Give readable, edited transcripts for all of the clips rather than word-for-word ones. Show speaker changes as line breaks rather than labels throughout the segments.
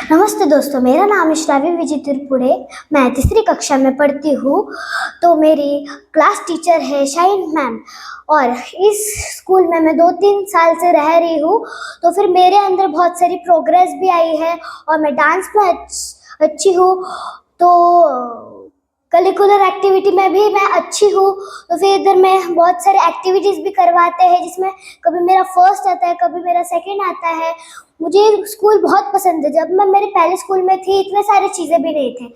नमस्ते दोस्तों, मेरा नाम है श्रावी विजय त्रिपुरे। मैं तीसरी कक्षा में पढ़ती हूँ। तो मेरी क्लास टीचर है शाइन मैम, और इस स्कूल में मैं 2-3 साल से रह रही हूँ। तो फिर मेरे अंदर बहुत सारी प्रोग्रेस भी आई है और मैं डांस में अच्छी हूँ। तो करिकुलर एक्टिविटी में भी मैं अच्छी हूँ। तो फिर इधर में बहुत सारे एक्टिविटीज़ भी करवाते हैं, जिसमें कभी मेरा फर्स्ट आता है, कभी मेरा सेकंड आता है। मुझे स्कूल बहुत पसंद है। जब मैं मेरे पहले स्कूल में थी, इतने सारी चीज़ें भी नहीं थे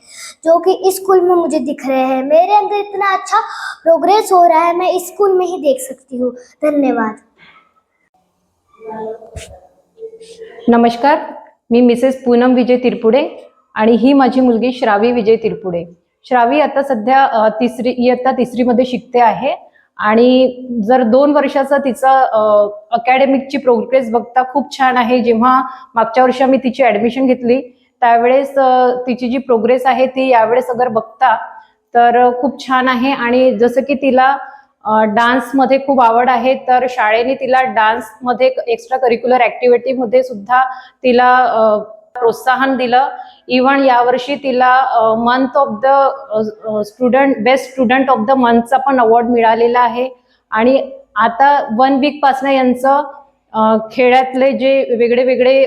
जो कि इस स्कूल में मुझे दिख रहे हैं। मेरे अंदर इतना अच्छा प्रोग्रेस हो रहा है, मैं इस स्कूल में ही देख सकती हूँ। धन्यवाद।
नमस्कार, मी मिसेस पूनम विजय तिरपुडे आणि ही माझी मुलगी श्रावी विजय तिरपुडे। श्रावी आता सध्या इयत्ता तिसरीमध्ये शिकते आहे आणि जर 2 वर्षाचा तिचा अकॅडमिकची प्रोग्रेस बघता खूप छान आहे। जेव्हा मागच्या वर्षी मी तिची ऍडमिशन घेतली त्यावेळेस तिची जी प्रोग्रेस आहे ती यावेळेस अगर बघता तर खूप छान आहे। आणि जसं की तिला डान्समध्ये खूप आवड आहे, तर शाळेने तिला डान्समध्ये एक्स्ट्रा करिक्युलर ऍक्टिव्हिटीमध्ये सुद्धा तिला प्रोत्साहन दिलं। इव्हन यावर्षी तिला month of the student best student of the मंथचा पण अवॉर्ड मिळालेला आहे। आणि आता 1 वीक पासून यांचं खेळातले जे वेगळे वेगळे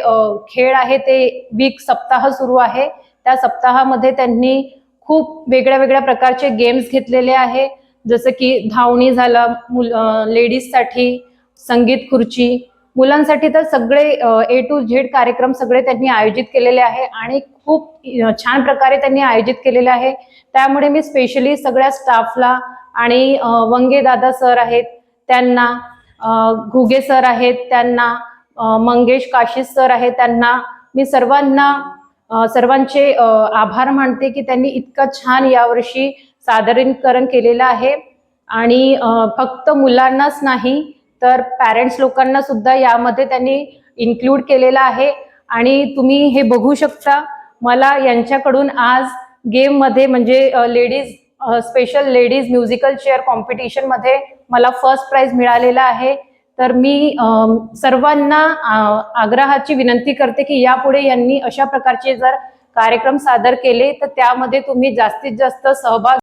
खेळ आहे ते वीक सप्ताह सुरू आहे। त्या सप्ताहामध्ये त्यांनी खूप वेगळ्या वेगळ्या प्रकारचे गेम्स घेतलेले आहे, जसं की धावणी झाला, लेडीजसाठी संगीत खुर्ची, मुलांसाठी तर सगळे A to Z कार्यक्रम सगळे त्यांनी आयोजित केलेले आहे आणि खूप छान प्रकारे त्यांनी आयोजित केलेले आहे। त्यामुळे मी स्पेशली सगळ्या स्टाफला आणि वंगे दादा सर आहेत त्यांना, घुगे सर आहेत त्यांना, मंगेश काशीस सर आहेत त्यांना, मी सर्वांचे आभार मानते की त्यांनी इतकं छान यावर्षी सादरीकरण केलेलं आहे। आणि फक्त मुलांनाच नाही तर पॅरेंट्स लोकांना सुद्धा यामध्ये त्यांनी इन्क्लूड केलेलं आहे। आणि तुम्ही हे बघू शकता, मला यांच्याकडून आज गेम मध्ये म्हणजे special ladies musical chair competition मध्ये मला फर्स्ट प्राइज मिळालेला आहे। तर मी सर्वांना आग्रहाची विनंती करते की यापुढे यांनी अशा प्रकारचे जर कार्यक्रम सादर केले तर त्यामध्ये तुम्ही जास्तीत जास्त सहभाग